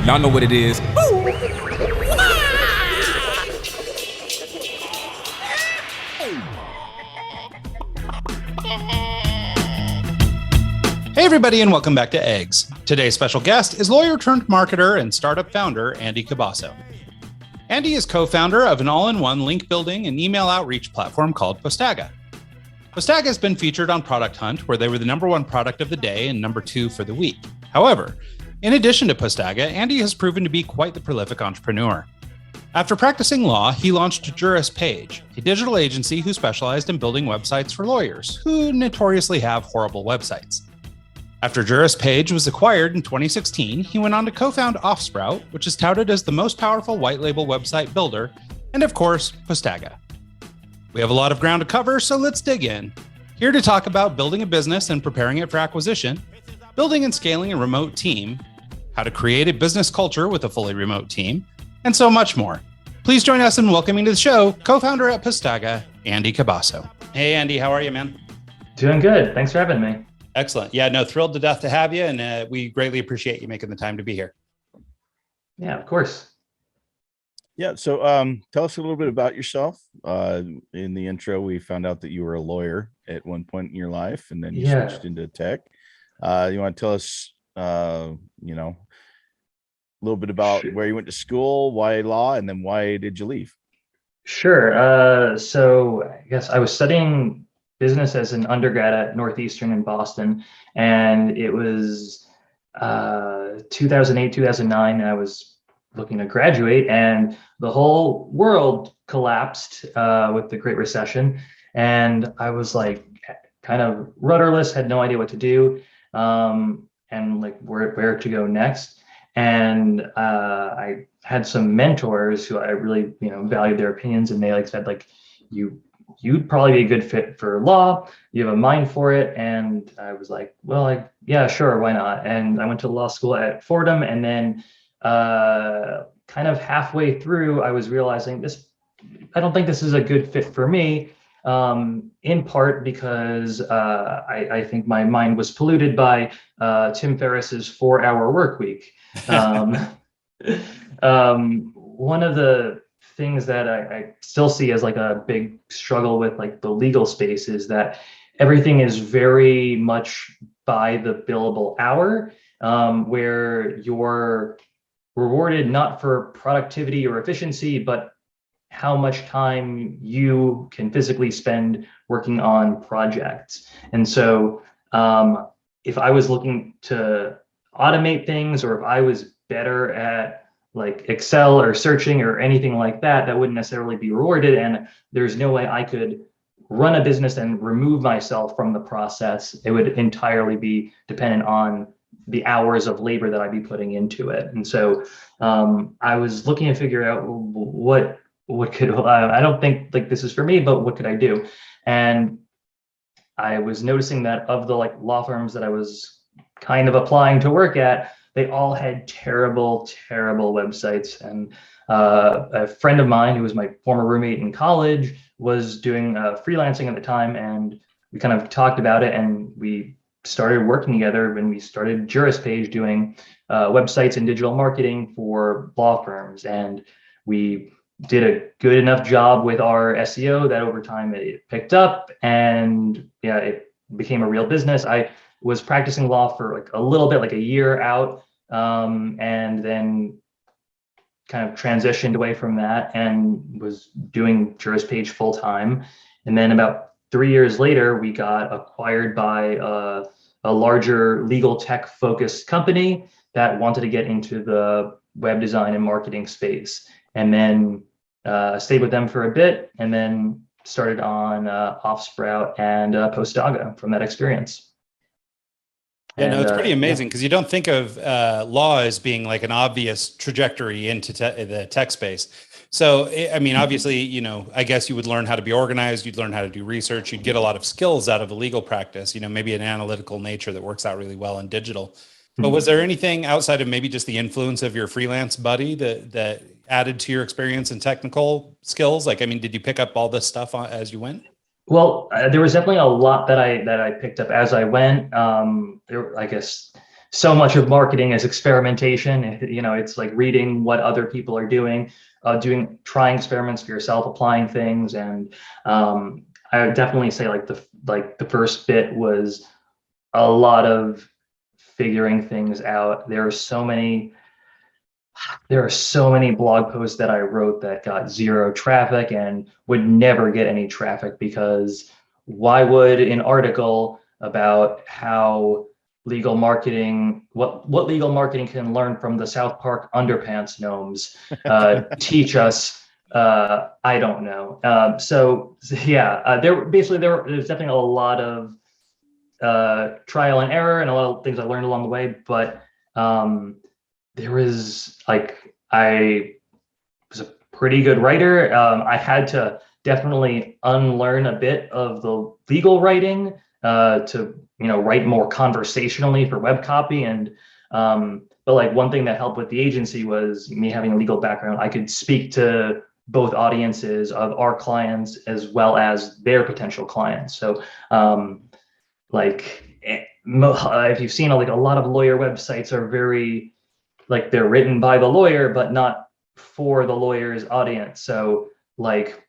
Y'all know what it is. Hey everybody, and welcome back to Eggs. Today's special guest is lawyer turned marketer and startup founder, Andy Cabasso. Andy is co-founder of an all-in-one link building and email outreach platform called Postaga. Postaga has been featured on Product Hunt, where they were the #1 product of the day and #2 for the week. However, in addition to Postaga, Andy has proven to be quite the prolific entrepreneur. After practicing law, he launched Juris Page, a digital agency who specialized in building websites for lawyers, who notoriously have horrible websites. After Juris Page was acquired in 2016, he went on to co-found Offsprout, which is touted as the most powerful white label website builder, and of course, Postaga. We have a lot of ground to cover, so let's dig in. Here to talk about building a business and preparing it for acquisition, building and scaling a remote team, how to create a business culture with a fully remote team, and so much more. Please join us in welcoming to the show, co-founder at Postaga, Andy Cabasso. Hey, Andy, how are you, man? Doing good. Thanks for having me. Excellent. Yeah, no, thrilled to death to have you, and we greatly appreciate you making the time to be here. Yeah, of course. Yeah. So tell us a little bit about yourself. In the intro, we found out that you were a lawyer at one point in your life, and then you switched into tech. You want to tell us, a little bit about where you went to school, why law, and then why did you leave? Sure. So I guess I was studying business as an undergrad at Northeastern in Boston, and it was 2008, 2009. I was looking to graduate, and the whole world collapsed with the Great Recession, and I was like kind of rudderless, had no idea what to do, and like where to go next. And I had some mentors who I really valued their opinions, and they like said like you'd probably be a good fit for law. You have a mind for it. And I was like, well, yeah, sure, why not? And I went to law school at Fordham, and then kind of halfway through, I was realizing I don't think this is a good fit for me, in part because I think my mind was polluted by Tim Ferriss's 4-hour work week. One of the things that I still see as like a big struggle with like the legal space is that everything is very much by the billable hour, where you're rewarded not for productivity or efficiency, but how much time you can physically spend working on projects. And so if I was looking to automate things, or if I was better at like Excel or searching or anything like that, that wouldn't necessarily be rewarded. And there's no way I could run a business and remove myself from the process. It would entirely be dependent on the hours of labor that I'd be putting into it. And so I was looking to figure out what could, I don't think like this is for me, but what could I do? And I was noticing that of the like law firms that I was kind of applying to work at, they all had terrible websites. And a friend of mine who was my former roommate in college was doing freelancing at the time, and we kind of talked about it, and we started working together when we started Juris Page, doing websites and digital marketing for law firms. And we did a good enough job with our SEO that over time it picked up, and yeah, it became a real business. I was practicing law for like a little bit, like a year out, and then kind of transitioned away from that and was doing Juris Page full time. And then about 3 years later, we got acquired by a larger legal tech focused company that wanted to get into the web design and marketing space. And then stayed with them for a bit, and then started on Offsprout and Postaga from that experience. Yeah, no, it's pretty amazing because you don't think of law as being like an obvious trajectory into the tech space. So, I mean, obviously, I guess you would learn how to be organized. You'd learn how to do research. You'd get a lot of skills out of a legal practice, maybe an analytical nature that works out really well in digital. But was there anything outside of maybe just the influence of your freelance buddy that added to your experience and technical skills? Like, I mean, did you pick up all this stuff as you went? Well, there was definitely a lot that I picked up as I went. I guess so much of marketing is experimentation. You know, it's like reading what other people are doing, trying experiments for yourself, applying things. And I would definitely say like the first bit was a lot of figuring things out. There are so many blog posts that I wrote that got zero traffic and would never get any traffic, because why would an article about how legal marketing, what legal marketing can learn from the South Park underpants gnomes, teach us? I don't know. There's definitely a lot of trial and error and a lot of things I learned along the way, but there was like, I was a pretty good writer. I had to definitely unlearn a bit of the legal writing to, you know, write more conversationally for web copy. And but like one thing that helped with the agency was me having a legal background. I could speak to both audiences of our clients as well as their potential clients. So if you've seen, like, a lot of lawyer websites are very, like, they're written by the lawyer but not for the lawyer's audience. So like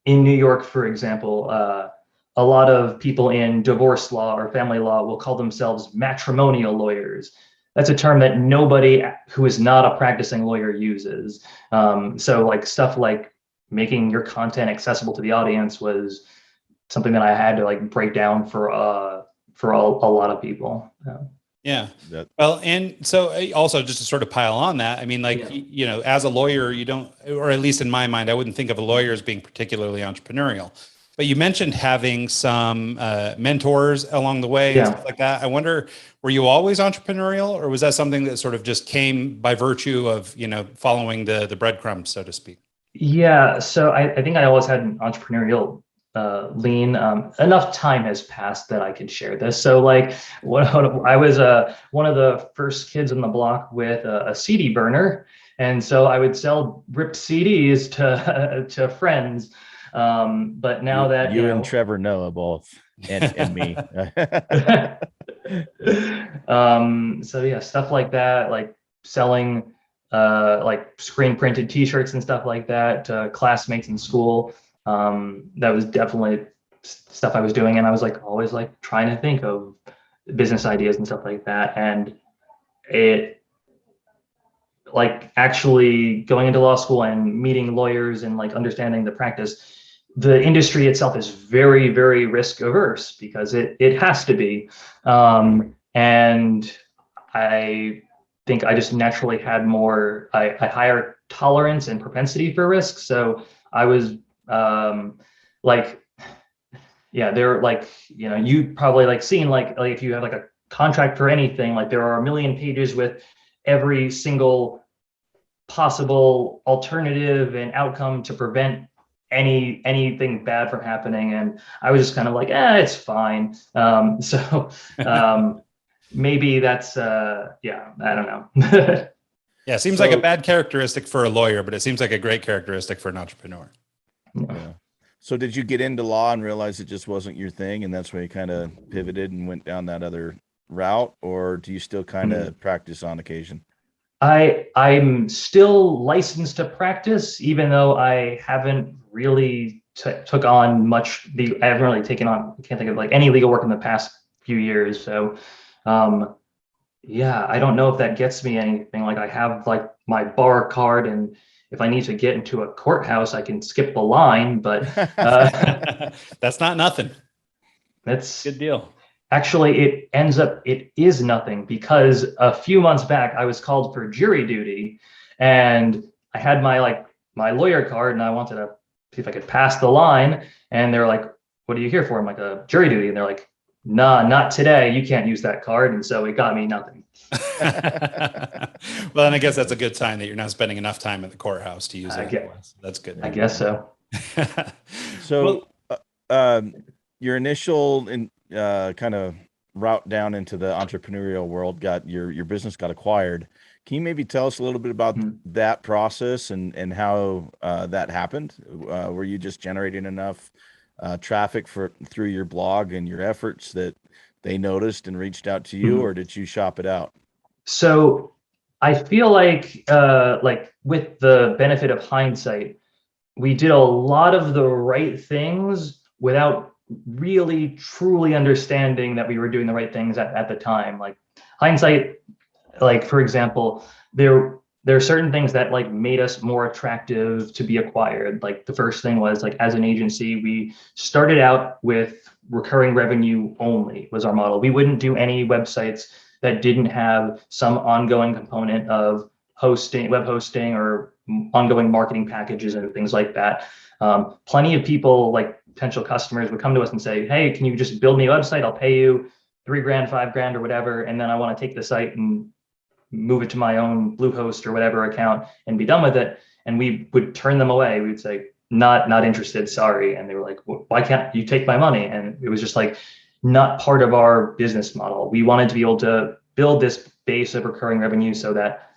in New York, for example, a lot of people in divorce law or family law will call themselves matrimonial lawyers. That's a term that nobody who is not a practicing lawyer uses. So like stuff like making your content accessible to the audience was something that I had to like break down for a lot of people. Yeah. Well, and so also just to sort of pile on that, I mean, like, you know, as a lawyer, you don't, or at least in my mind, I wouldn't think of a lawyer as being particularly entrepreneurial. But you mentioned having some mentors along the way and stuff like that. I wonder, were you always entrepreneurial, or was that something that sort of just came by virtue of, you know, following the breadcrumbs, so to speak? Yeah, so I think I always had an entrepreneurial lean. Enough time has passed that I can share this. So like, I was one of the first kids on the block with a CD burner, and so I would sell ripped CDs to friends. But now that you and Trevor Noah both, and me. So yeah, stuff like that, like selling like screen printed t-shirts and stuff like that to classmates in school. That was definitely stuff I was doing, and I was like always like trying to think of business ideas and stuff like that. And it, like, actually going into law school and meeting lawyers and like understanding the practice, the industry itself is very, very risk averse because it has to be. And I think I just naturally had a higher tolerance and propensity for risk. So I was like, yeah, they're like, you know, you probably like seen like if you have like a contract for anything, like there are a million pages with every single possible alternative and outcome to prevent anything bad from happening. And I was just kind of like, it's fine. Maybe that's I don't know. Yeah, it seems like a bad characteristic for a lawyer, but it seems like a great characteristic for an entrepreneur. Yeah. So did you get into law and realize it just wasn't your thing, and that's why you kind of pivoted and went down that other route, or do you still kind of practice on occasion? I'm still licensed to practice, even though I haven't really took on much. I haven't really taken on, I can't think of like any legal work in the past few years. So, yeah, I don't know if that gets me anything. Like I have like my bar card, and if I need to get into a courthouse, I can skip the line. But that's not nothing. That's good deal. Actually, it is nothing, because a few months back I was called for jury duty, and I had my lawyer card, and I wanted to see if I could pass the line. And they're like, "What are you here for?" I'm like, "A jury duty." And they're like, "Nah, not today. You can't use that card." And so it got me nothing. Well, and I guess that's a good sign that you're not spending enough time at the courthouse to use it. That's good. I guess so. So, your initial kind of route down into the entrepreneurial world, your business got acquired. Can you maybe tell us a little bit about that process and how that happened? Were you just generating enough traffic through your blog and your efforts that they noticed and reached out to you, or did you shop it out? So I feel like with the benefit of hindsight, we did a lot of the right things without really truly understanding that we were doing the right things at the time. Like hindsight, like for example, there are certain things that like made us more attractive to be acquired. Like the first thing was like as an agency, we started out with recurring revenue only was our model. We wouldn't do any websites that didn't have some ongoing component of hosting, web hosting, or ongoing marketing packages and things like that. Plenty of people, like potential customers, would come to us and say, "Hey, can you just build me a website? I'll pay you $3,000, $5,000, or whatever, and then I want to take the site and move it to my own Bluehost or whatever account and be done with it." And we would turn them away. We would say, not interested, sorry. And they were like, "Why can't you take my money?" And it was just like not part of our business model. We wanted to be able to build this base of recurring revenue so that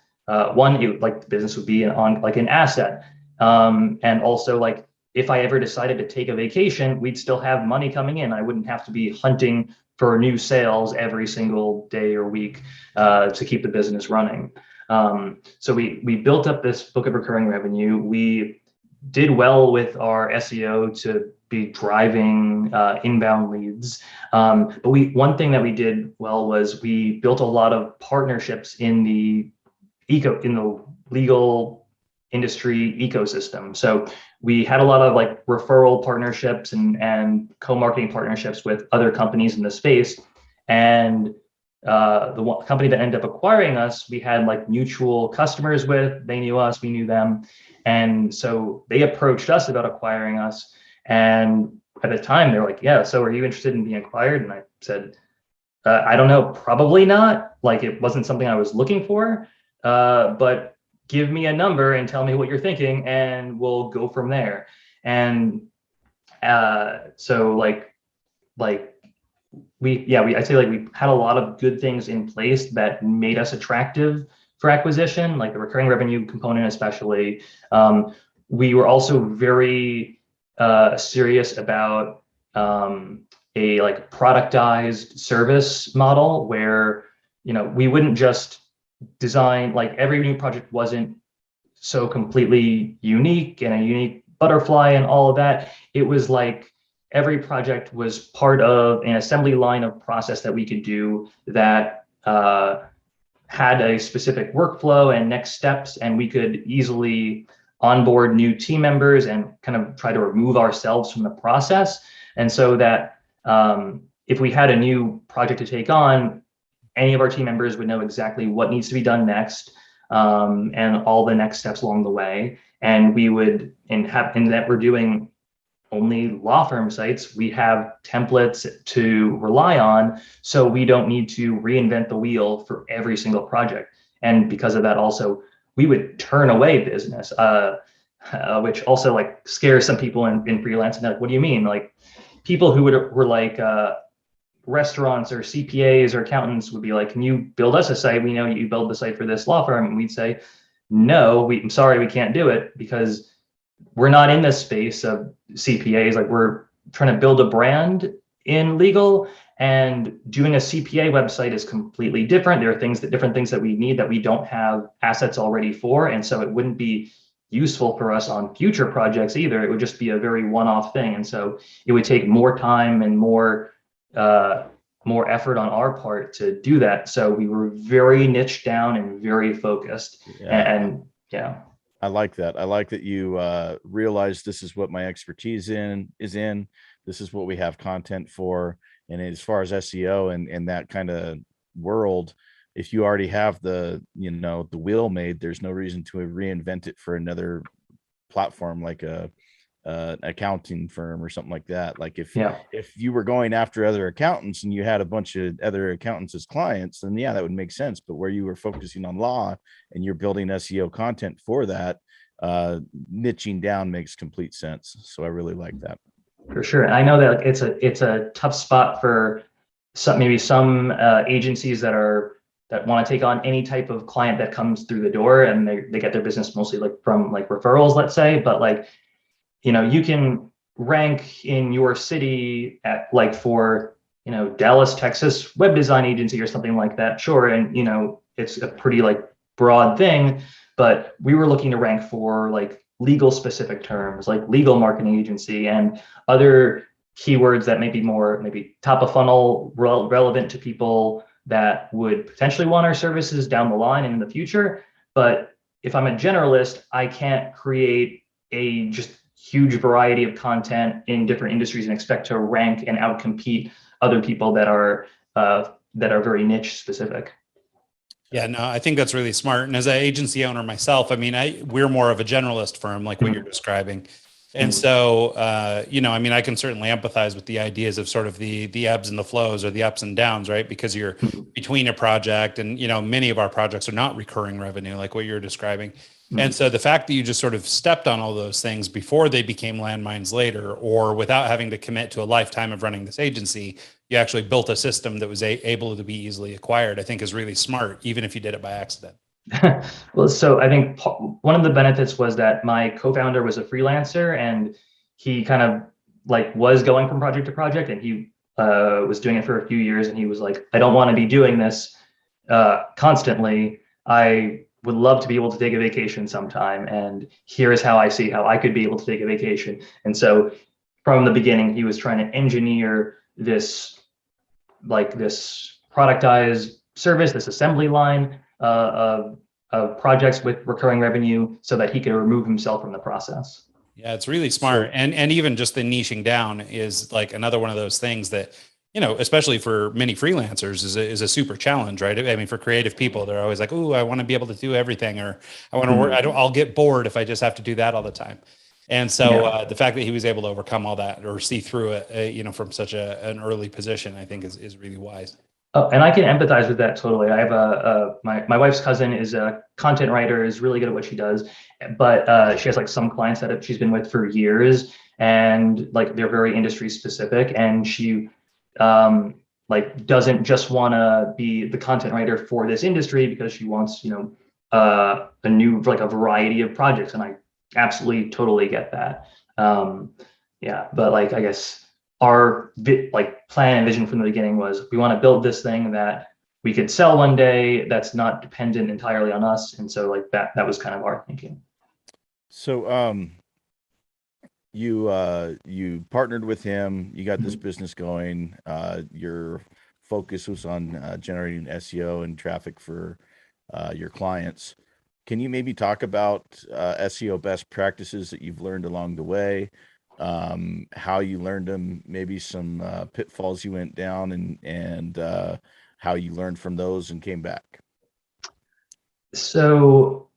one, like the business would be on like an asset. And also like if I ever decided to take a vacation, we'd still have money coming in. I wouldn't have to be hunting for new sales every single day or week to keep the business running. So we built up this book of recurring revenue. We did well with our SEO to be driving inbound leads. But one thing that we did well was we built a lot of partnerships in the legal industry ecosystem. So we had a lot of like referral partnerships and co-marketing partnerships with other companies in the space. And the company that ended up acquiring us, we had like mutual customers with. They knew us, we knew them. And so they approached us about acquiring us. And at the time, they were like, "Yeah, so are you interested in being acquired?" And I said, "I don't know, probably not. Like it wasn't something I was looking for, but give me a number and tell me what you're thinking, and we'll go from there." And so I'd say like we had a lot of good things in place that made us attractive for acquisition, like the recurring revenue component, especially. We were also very serious about a like productized service model where, we wouldn't just design, like every new project wasn't so completely unique and a unique butterfly and all of that. It was like every project was part of an assembly line of process that we could do that had a specific workflow and next steps, and we could easily onboard new team members and kind of try to remove ourselves from the process. And so that if we had a new project to take on, any of our team members would know exactly what needs to be done next, and all the next steps along the way. And we would, in that we're doing only law firm sites, we have templates to rely on, so we don't need to reinvent the wheel for every single project. And because of that, also, we would turn away business, which also like scares some people in freelance. And like, what do you mean? Like people who were like restaurants or CPAs or accountants would be like, "Can you build us a site? We know you build the site for this law firm." And we'd say, "No, I'm sorry, we can't do it because we're not in this space of CPAs. Like we're trying to build a brand in legal, and doing a CPA website is completely different. There are different things that we need that we don't have assets already for. And so it wouldn't be useful for us on future projects either. It would just be a very one-off thing. And so it would take more time and more effort on our part to do that." So we were very niched down and very focused. And yeah. I like that. I like that you realize this is what my expertise is in. This is what we have content for. And as far as SEO and that kind of world, if you already have the wheel made, there's no reason to reinvent it for another platform like an accounting firm or something like that. Like if you were going after other accountants and you had a bunch of other accountants as clients, then that would make sense. But where you were focusing on law and you're building SEO content for that, niching down makes complete sense. So I really like that. For sure. And I know that it's a tough spot for some agencies that want to take on any type of client that comes through the door, and they get their business mostly like from like referrals, let's say. But like, you can rank in your city at like for Dallas, Texas web design agency or something like that. Sure. And, it's a pretty like broad thing, but we were looking to rank for like legal specific terms, like legal marketing agency and other keywords that may be more maybe top of funnel relevant to people that would potentially want our services down the line and in the future. But if I'm a generalist, I can't create a just huge variety of content in different industries and expect to rank and outcompete other people that are very niche specific. Yeah, no, I think that's really smart. And as an agency owner myself, I mean, we're more of a generalist firm, like what you're describing. And so, I can certainly empathize with the ideas of sort of the ebbs and the flows or the ups and downs, right? Because you're between a project and, many of our projects are not recurring revenue, like what you're describing. And so the fact that you just sort of stepped on all those things before they became landmines later, or without having to commit to a lifetime of running this agency, you actually built a system that was able to be easily acquired, I think is really smart, even if you did it by accident. Well, so I think one of the benefits was that my co-founder was a freelancer and he kind of like was going from project to project, and he was doing it for a few years, and he was like, I don't want to be doing this constantly. I would love to be able to take a vacation sometime, and here is how I see how I could be able to take a vacation. And so from the beginning, he was trying to engineer this productized service, this assembly line of projects with recurring revenue so that he could remove himself from the process. Yeah, it's really smart. And even just the niching down is like another one of those things that, especially for many freelancers is a super challenge, right? I mean, for creative people, they're always like, "Ooh, I want to be able to do everything," or "I want to work. I'll get bored if I just have to do that all the time." And so the fact that he was able to overcome all that or see through it, from such an early position, I think is really wise. Oh, and I can empathize with that totally. I have my wife's cousin is a content writer, is really good at what she does, but she has like some clients that she's been with for years, and like they're very industry specific, and she like doesn't just want to be the content writer for this industry because she wants a new like a variety of projects, and I absolutely totally get that. But like I guess our plan and vision from the beginning was we want to build this thing that we could sell one day that's not dependent entirely on us, and so like that was kind of our thinking. So you partnered with him, you got this business going, your focus was on generating SEO and traffic for your clients. Can you maybe talk about SEO best practices that you've learned along the way, how you learned them, maybe some pitfalls you went down, and how you learned from those and came back? So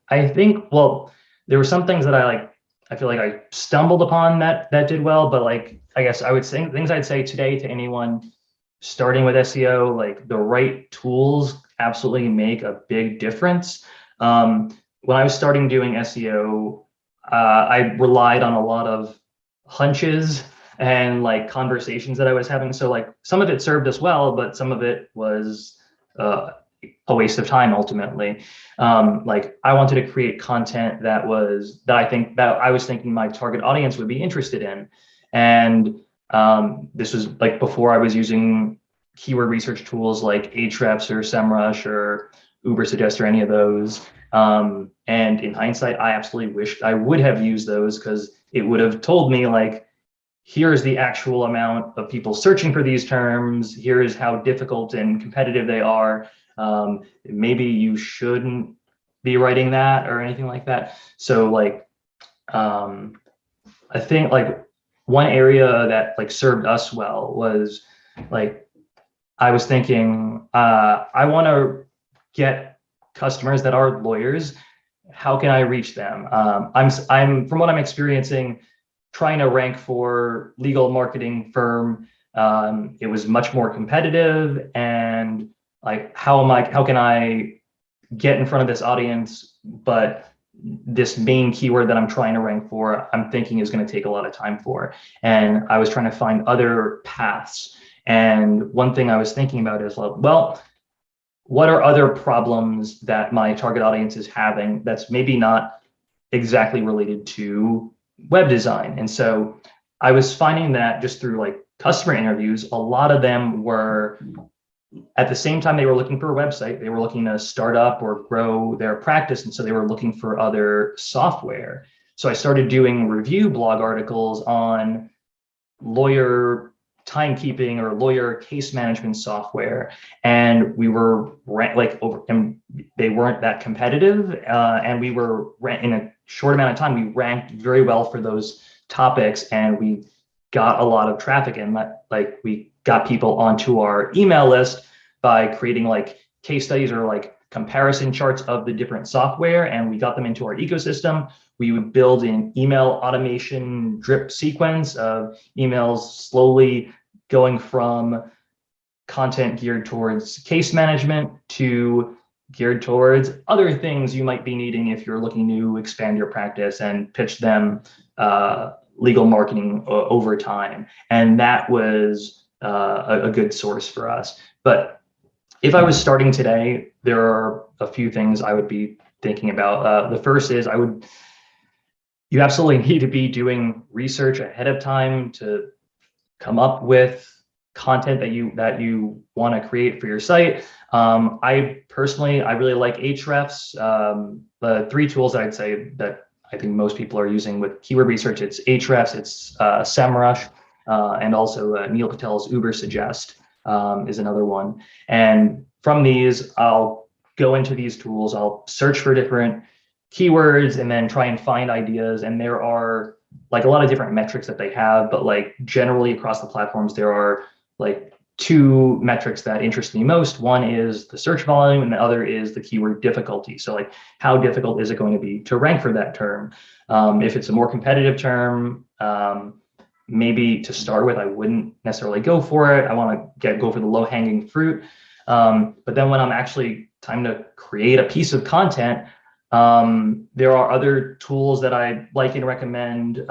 I think, well, there were some things that I feel like I stumbled upon that did well, but like, I guess I would say things I'd say today to anyone starting with SEO, like the right tools absolutely make a big difference. When I was starting doing SEO, I relied on a lot of hunches and like conversations that I was having. So like some of it served us well, but some of it was a waste of time ultimately. Like I wanted to create content that I was thinking my target audience would be interested in. And this was like before I was using keyword research tools like Ahrefs or SEMrush or Ubersuggest or any of those. And in hindsight, I absolutely wished I would have used those, because it would have told me like, here's the actual amount of people searching for these terms. Here is how difficult and competitive they are. Maybe you shouldn't be writing that or anything like that. So like, I think like one area that like served us well was like, I was thinking, I want to get customers that are lawyers. How can I reach them? I'm from what I'm experiencing, trying to rank for legal marketing firm. It was much more competitive, and like, how can I get in front of this audience? But this main keyword that I'm trying to rank for, I'm thinking is going to take a lot of time for. And I was trying to find other paths. And one thing I was thinking about is, well, what are other problems that my target audience is having that's maybe not exactly related to web design? And so I was finding that just through like customer interviews, a lot of them were at the same time they were looking for a website, they were looking to start up or grow their practice. And so they were looking for other software. So I started doing review blog articles on lawyer timekeeping or lawyer case management software. And we were and they weren't that competitive. And we were in a short amount of time, we ranked very well for those topics, and we got a lot of traffic, and we got people onto our email list by creating like case studies or like comparison charts of the different software, and we got them into our ecosystem. We would build an email automation drip sequence of emails slowly going from content geared towards case management to geared towards other things you might be needing if you're looking to expand your practice, and pitch them legal marketing over time. And that was a good source for us. But if I was starting today, there are a few things I would be thinking about. The first is you absolutely need to be doing research ahead of time to come up with content that you want to create for your site. I really like Ahrefs. The three tools that I'd say that I think most people are using with keyword research, it's Ahrefs, it's SEMrush, and also Neil Patel's Ubersuggest is another one. And from these, I'll go into these tools, I'll search for different keywords and then try and find ideas. And there are like a lot of different metrics that they have, but like generally across the platforms, there are like two metrics that interest me most. One is the search volume, and the other is the keyword difficulty. So like, how difficult is it going to be to rank for that term? If it's a more competitive term, maybe to start with, I wouldn't necessarily go for it. I want to go for the low hanging fruit. But then when I'm actually time to create a piece of content, there are other tools that I like and recommend.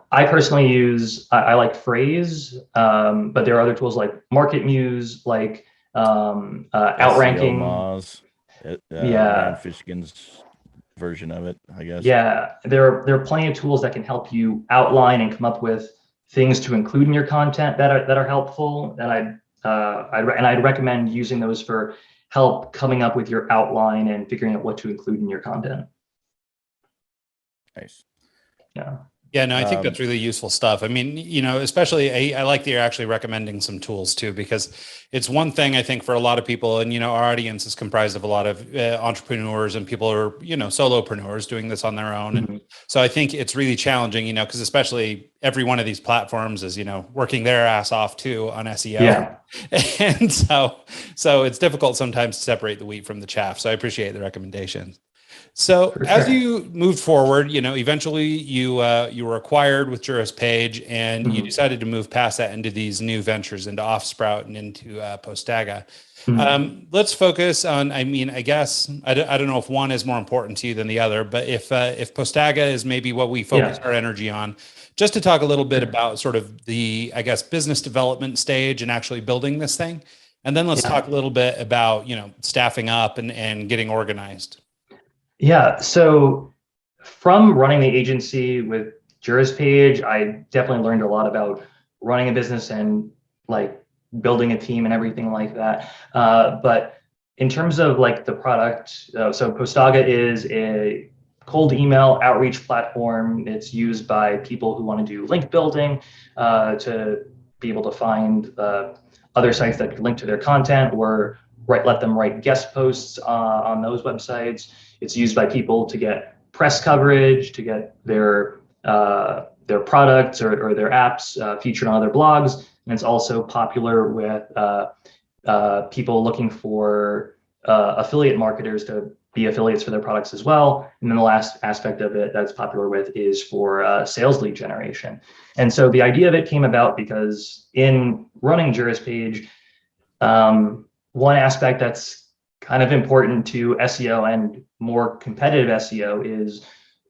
I personally use, I like Phrase, but there are other tools like Market Muse, like Outranking. Moz, Ryan Fishkin's version of it, I guess. Yeah, there are plenty of tools that can help you outline and come up with things to include in your content that are helpful. And I'd recommend using those for help coming up with your outline and figuring out what to include in your content. Nice. Yeah. Yeah, no, I think that's really useful stuff. I mean, especially I like that you're actually recommending some tools too, because it's one thing I think for a lot of people, and, our audience is comprised of a lot of entrepreneurs and people who are, solopreneurs doing this on their own. Mm-hmm. And so I think it's really challenging, because especially every one of these platforms is, working their ass off too on SEO. Yeah. And so it's difficult sometimes to separate the wheat from the chaff. So I appreciate the recommendations. So as you moved forward, eventually you were acquired with JurisPage, and mm-hmm. you decided to move past that into these new ventures, into Offsprout and into Postaga. Mm-hmm. Let's focus on, I guess, I don't know if one is more important to you than the other, but if Postaga is maybe what we focus our energy on, just to talk a little bit about sort of the, I guess, business development stage and actually building this thing. And then let's talk a little bit about, staffing up and getting organized. Yeah, so from running the agency with JurisPage, I definitely learned a lot about running a business and like building a team and everything like that. But in terms of like the product, so Postaga is a cold email outreach platform. It's used by people who want to do link building to be able to find other sites that link to their content, or let them write guest posts on those websites. It's used by people to get press coverage, to get their products or their apps featured on other blogs. And it's also popular with people looking for affiliate marketers to be affiliates for their products as well. And then the last aspect of it that's popular with is for sales lead generation. And so the idea of it came about because in running JurisPage, one aspect that's kind of important to SEO and more competitive SEO is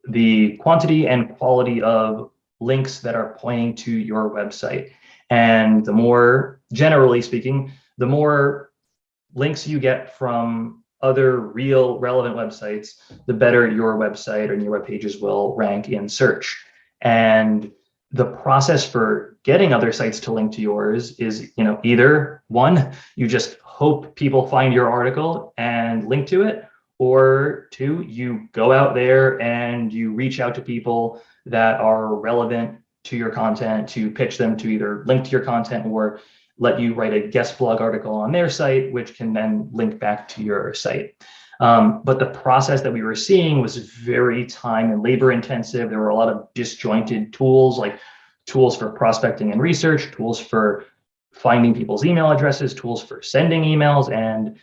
the quantity and quality of links that are pointing to your website. And the more, generally speaking, the more links you get from other real relevant websites, the better your website and your web pages will rank in search. And the process for getting other sites to link to yours is, either one, you just hope people find your article and link to it, or two, you go out there and you reach out to people that are relevant to your content to pitch them to either link to your content or let you write a guest blog article on their site, which can then link back to your site. But the process that we were seeing was very time and labor intensive. There were a lot of disjointed tools, like tools for prospecting and research, tools for finding people's email addresses, tools for sending emails, and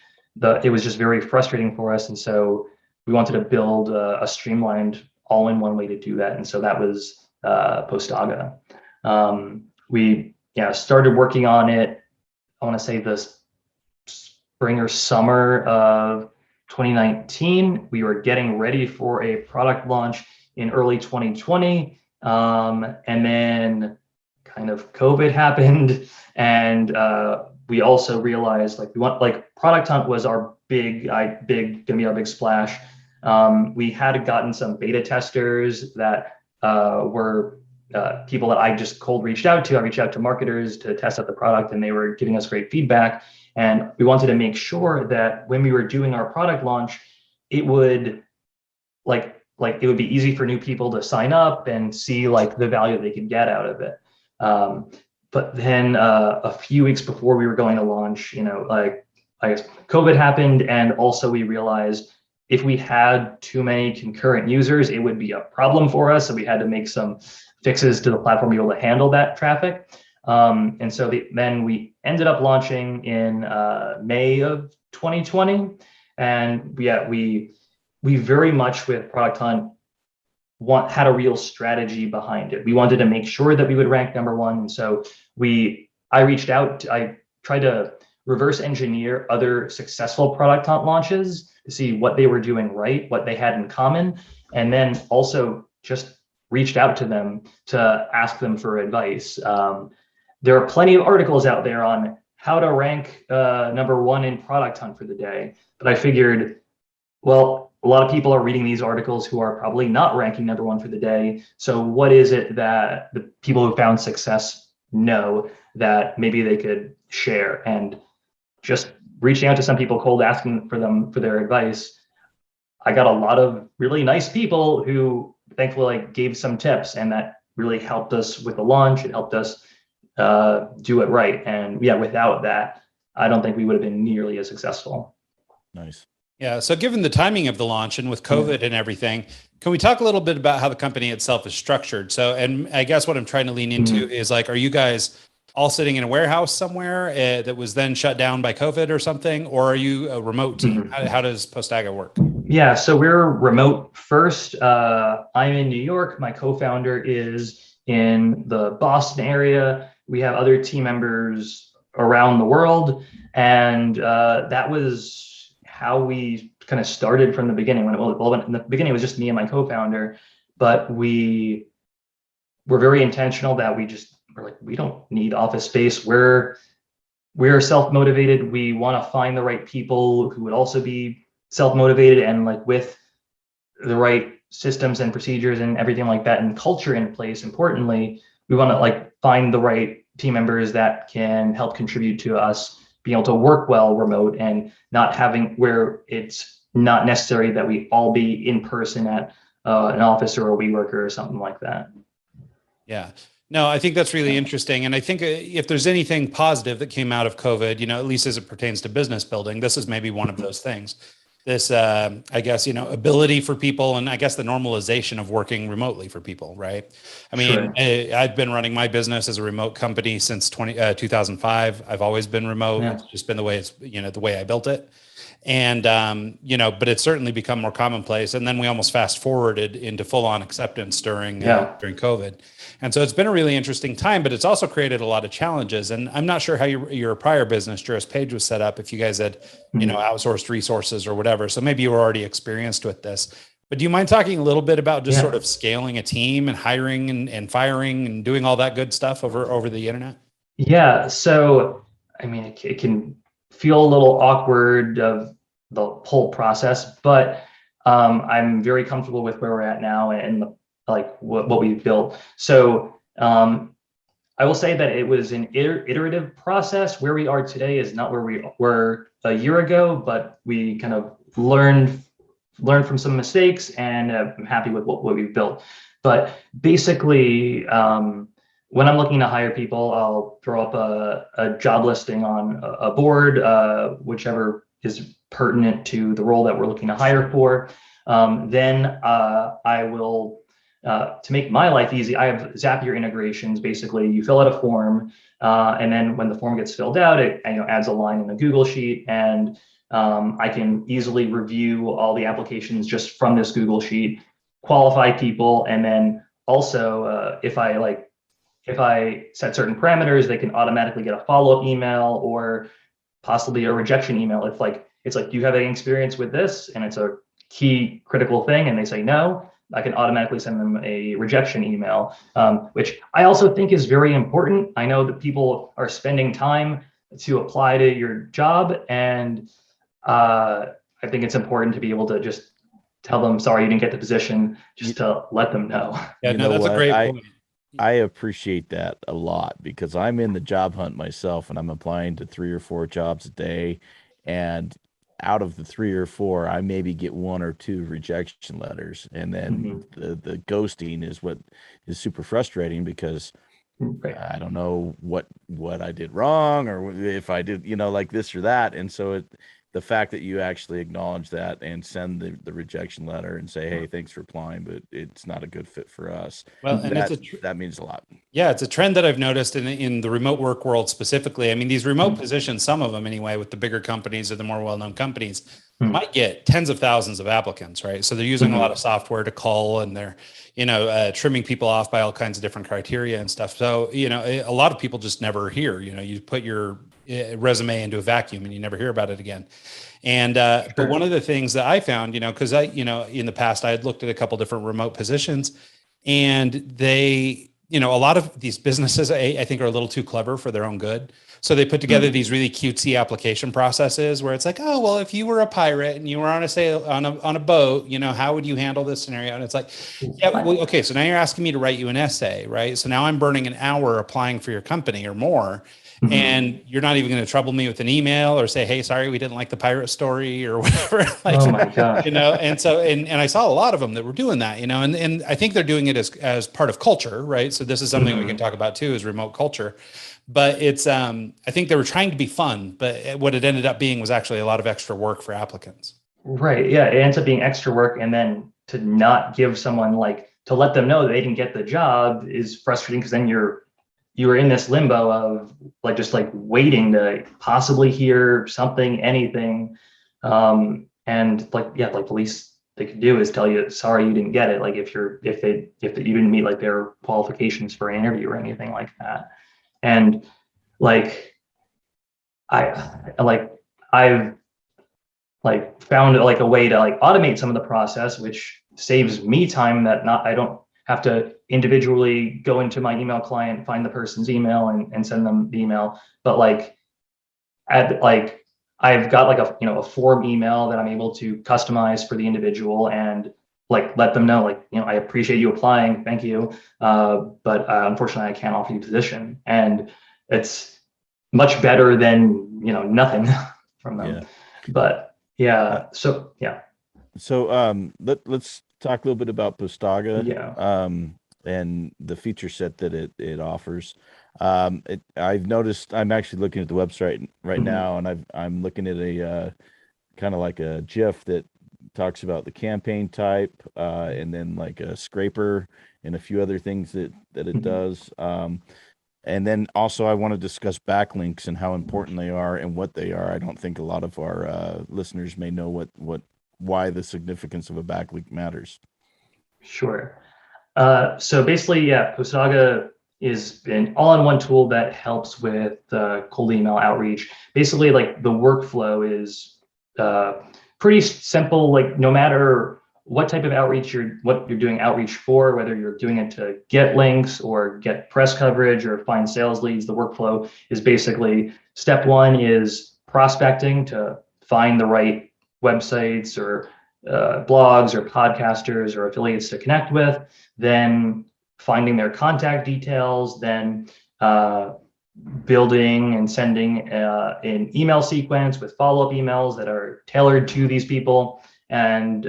it was just very frustrating for us. And so we wanted to build a streamlined all-in-one way to do that. And so that was Postaga. We started working on it, I want to say this spring or summer of 2019. We were getting ready for a product launch in early 2020. And then kind of COVID happened. And we also realized Product Hunt was our gonna be our big splash. We had gotten some beta testers that were people that I just cold reached out to. I reached out to marketers to test out the product, and they were giving us great feedback. And we wanted to make sure that when we were doing our product launch, it would it would be easy for new people to sign up and see the value they could get out of it. But then a few weeks before we were going to launch, I guess COVID happened, and also we realized if we had too many concurrent users, it would be a problem for us. So we had to make some fixes to the platform to be able to handle that traffic. And so then we ended up launching in May of 2020. And we very much with Product Hunt had a real strategy behind it. We wanted to make sure that we would rank #1. And so I tried to reverse engineer other successful Product Hunt launches to see what they were doing right, what they had in common, and then also just reached out to them to ask them for advice. There are plenty of articles out there on how to rank #1 in Product Hunt for the day, but I figured, well, a lot of people are reading these articles who are probably not ranking #1 for the day. So what is it that the people who found success know that maybe they could share? And just reaching out to some people cold asking for their advice, I got a lot of really nice people who thankfully gave some tips, and that really helped us with the launch. It helped us do it right. And without that, I don't think we would have been nearly as successful. Nice. Yeah. So given the timing of the launch and with COVID and everything, can we talk a little bit about how the company itself is structured? So, and I guess what I'm trying to lean into is are you guys all sitting in a warehouse somewhere that was then shut down by COVID or something, or are you a remote team? How does Postaga work? Yeah, so we're remote first. I'm in New York. My co-founder is in the Boston area. We have other team members around the world. And that was how we kind of started from the beginning. When in the beginning, it was just me and my co-founder, but we were very intentional that we don't need office space. We're self-motivated. We want to find the right people who would also be self-motivated, and with the right systems and procedures and everything like that and culture in place. Importantly, we want to find the right team members that can help contribute to us being able to work well remote, and not having where it's not necessary that we all be in person at an office or a WeWorker or something like that. Yeah. No, I think that's really interesting. And I think if there's anything positive that came out of COVID, at least as it pertains to business building, this is maybe one of those things. This, I guess, ability for people, and I guess the normalization of working remotely for people, right? I mean, sure. I've been running my business as a remote company since 2005. I've always been remote. Yeah. It's just been the way the way I built it. And, but it's certainly become more commonplace. And then we almost fast forwarded into full on acceptance during COVID. And so it's been a really interesting time, but it's also created a lot of challenges. And I'm not sure how your prior business, Juris Page, was set up, if you guys had, outsourced resources or whatever. So maybe you were already experienced with this, but do you mind talking a little bit about just sort of scaling a team and hiring and firing and doing all that good stuff over the internet? Yeah. So, I mean, it can feel a little awkward of the whole process, but I'm very comfortable with where we're at now and like what we've built. So I will say that it was an iterative process. Where we are today is not where we were a year ago, but we kind of learned from some mistakes, and I'm happy with what we've built. But basically, when I'm looking to hire people, I'll throw up a job listing on a board, whichever is pertinent to the role that we're looking to hire for. Then I will, to make my life easy, I have Zapier integrations. Basically, you fill out a form, and then when the form gets filled out, it adds a line in the Google Sheet, and I can easily review all the applications just from this Google Sheet, qualify people, and then also if I set certain parameters, they can automatically get a follow-up email or possibly a rejection email. If it's like, do you have any experience with this? And it's a key critical thing, and they say no, I can automatically send them a rejection email, which I also think is very important. I know that people are spending time to apply to your job, and I think it's important to be able to just tell them, sorry, you didn't get the position, just to let them know. Yeah, no, that's a great point. I appreciate that a lot, because I'm in the job hunt myself, and I'm applying to 3 or 4 jobs a day. And out of the 3 or 4, I maybe get 1 or 2 rejection letters. And then the ghosting is what is super frustrating, because I don't know what I did wrong, or if I did, like this or that. And so the fact that you actually acknowledge that and send the rejection letter and say, hey, thanks for applying, but it's not a good fit for us. Well, and that means a lot. Yeah, it's a trend that I've noticed in the remote work world specifically. I mean, these remote positions, some of them anyway, with the bigger companies or the more well-known companies, might get tens of thousands of applicants, right? So they're using a lot of software to cull, and they're, trimming people off by all kinds of different criteria and stuff. So, a lot of people just never hear, you put your resume into a vacuum and you never hear about it again. And, but one of the things that I found, because in the past I had looked at a couple different remote positions, and they, a lot of these businesses, I think, are a little too clever for their own good. So they put together these really cutesy application processes where it's like, oh, well, if you were a pirate and you were on a boat, how would you handle this scenario? And it's like, yeah, well, okay, so now you're asking me to write you an essay, right? So now I'm burning an hour applying for your company or more. And you're not even going to trouble me with an email or say, hey, sorry, we didn't like the pirate story or whatever. Oh my God. And so, and I saw a lot of them that were doing that, and I think they're doing it as part of culture, right? So this is something we can talk about too, is remote culture. But it's, I think they were trying to be fun, but what it ended up being was actually a lot of extra work for applicants. Right. Yeah. It ends up being extra work. And then to not give someone, to let them know they didn't get the job is frustrating, because then you were in this limbo of just waiting to possibly hear something, anything. And the least they could do is tell you, sorry, you didn't get it. If you didn't meet their qualifications for an interview or anything like that. And I've found a way to automate some of the process, which saves me time that I don't have to individually go into my email client, find the person's email and send them the email. But I've got a form email that I'm able to customize for the individual and let them know, I appreciate you applying, thank you, but unfortunately I can't offer you a position. And it's much better than nothing from them. But let's talk a little bit about Postaga, Yeah. and the feature set that it offers. I've noticed, I'm actually looking at the website right now, and I'm looking at a kind of like a GIF that talks about the campaign type, and then a scraper and a few other things that it does. And then also I want to discuss backlinks and how important they are and what they are. I don't think a lot of our listeners may know why the significance of a backlink matters. Sure. So basically, Postaga is an all-in-one tool that helps with cold email outreach. Basically, the workflow is pretty simple. No matter what type of outreach what you're doing outreach for, whether you're doing it to get links or get press coverage or find sales leads, the workflow is basically step 1 is prospecting to find the right websites or blogs or podcasters or affiliates to connect with, then finding their contact details, then building and sending an email sequence with follow-up emails that are tailored to these people. And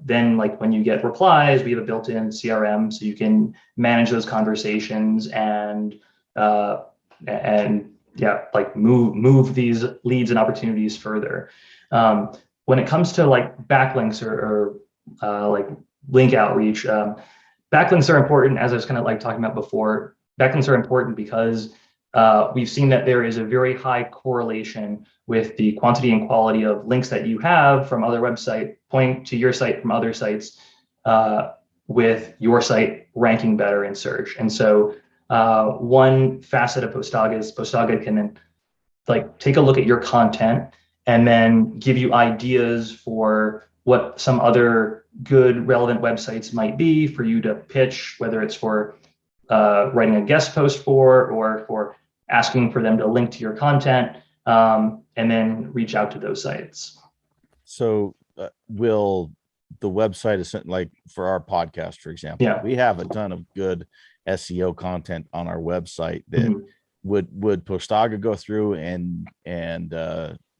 then like when you get replies, we have a built-in CRM, so you can manage those conversations and yeah, like move these leads and opportunities further. When it comes to like backlinks or like link outreach, backlinks are important, as I was kind of like talking about before. Backlinks are important because we've seen that there is a very high correlation with the quantity and quality of links that you have from other websites pointing to your site from other sites, with your site ranking better in search. And so one facet of Postaga is Postaga can then like take a look at your content and then give you ideas for what some other good relevant websites might be for you to pitch, whether it's for writing a guest post for, or for asking for them to link to your content, and then reach out to those sites. So will the website, like for our podcast, for example, we have a ton of good SEO content on our website that would Postaga go through and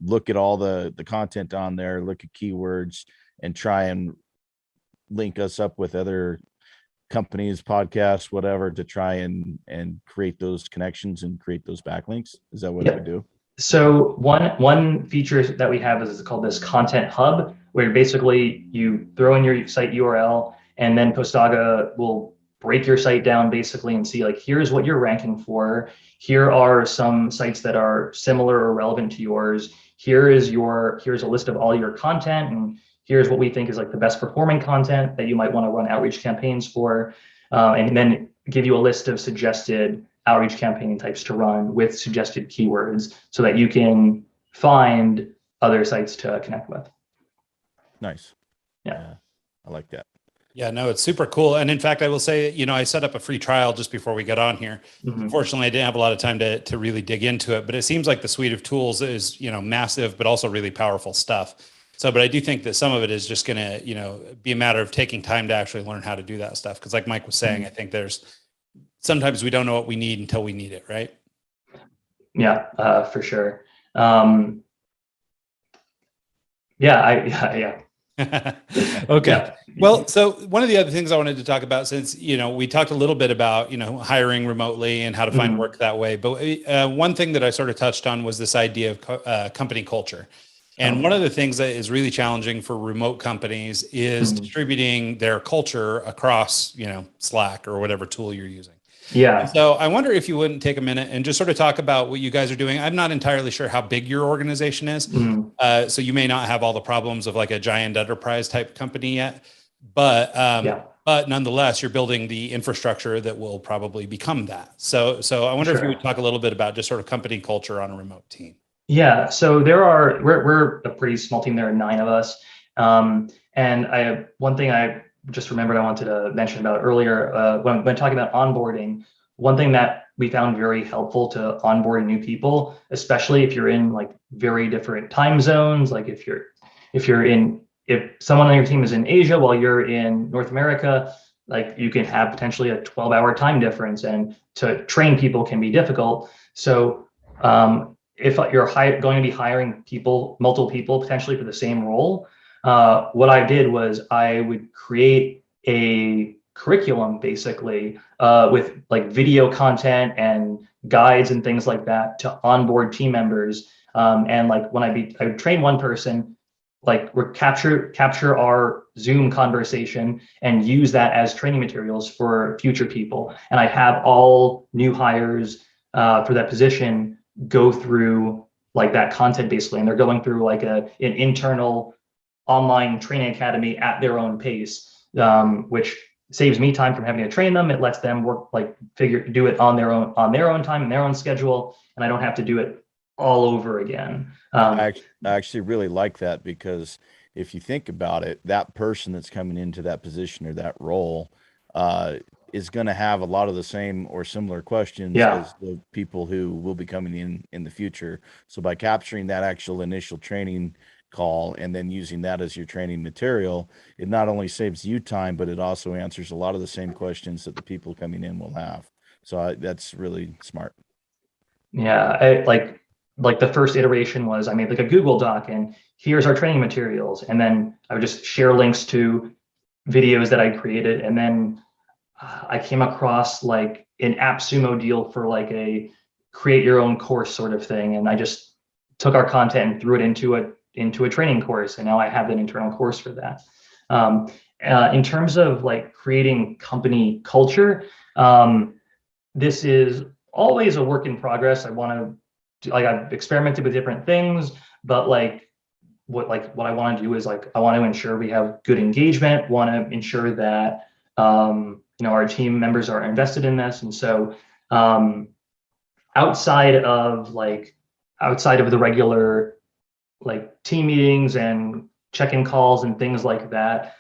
look at all the content on there, look at keywords, and try and link us up with other companies, podcasts, whatever, to try and create those connections and create those backlinks? Is that what it would do? So one feature that we have is called this content hub, where basically you throw in your site URL and then Postaga will break your site down basically and see like, here's what you're ranking for. Here are some sites that are similar or relevant to yours. Here's a list of all your content, and here's what we think is like the best performing content that you might want to run outreach campaigns for, and then give you a list of suggested outreach campaign types to run with suggested keywords so that you can find other sites to connect with. Nice. Yeah. I like that. Yeah, no, it's super cool. And in fact, I will say, I set up a free trial just before we got on here. Unfortunately, I didn't have a lot of time to really dig into it, but it seems like the suite of tools is, massive, but also really powerful stuff. So, but I do think that some of it is just going to, be a matter of taking time to actually learn how to do that stuff. Cause like Mike was saying, I think sometimes we don't know what we need until we need it. Right. Yeah, for sure. Yeah. Okay. Yeah. Well, so one of the other things I wanted to talk about, since, we talked a little bit about, hiring remotely and how to find work that way. But one thing that I sort of touched on was this idea of company culture. And one of the things that is really challenging for remote companies is distributing their culture across, Slack or whatever tool you're using. Yeah. And so I wonder if you wouldn't take a minute and just sort of talk about what you guys are doing. I'm not entirely sure how big your organization is. So you may not have all the problems of like a giant enterprise type company yet, but nonetheless, you're building the infrastructure that will probably become that. So I wonder if you would talk a little bit about just sort of company culture on a remote team. Yeah, so we're a pretty small team. There are 9 of us. And I have one thing I just remembered I wanted to mention about earlier, when talking about onboarding. One thing that we found very helpful to onboard new people, especially if you're in like very different time zones, like if someone on your team is in Asia while you're in North America, like you can have potentially a 12-hour time difference, and to train people can be difficult. So if you're going to be hiring multiple people potentially for the same role, what I did was I would create a curriculum basically with like video content and guides and things like that to onboard team members. And like when I would train one person, like capture our Zoom conversation and use that as training materials for future people. And I have all new hires for that position go through like that content basically, and they're going through like an internal online training academy at their own pace, which saves me time from having to train them. It lets them work do it on their own time and their own schedule, and I don't have to do it all over again. I actually really like that, because if you think about it, that person that's coming into that position or that role is going to have a lot of the same or similar questions as the people who will be coming in the future. So by capturing that actual initial training call and then using that as your training material, it not only saves you time, but it also answers a lot of the same questions that the people coming in will have. So that's really smart. Yeah, I like the first iteration was I made like a Google Doc and here's our training materials. And then I would just share links to videos that I created. And then I came across like an AppSumo deal for like a create your own course sort of thing. And I just took our content and threw it into a training course. And now I have an internal course for that. In terms of like creating company culture, this is always a work in progress. I want to, like, I've experimented with different things, but like what I want to do is like I want to ensure we have good engagement, want to ensure that our team members are invested in this. And so outside of the regular like team meetings and check-in calls and things like that,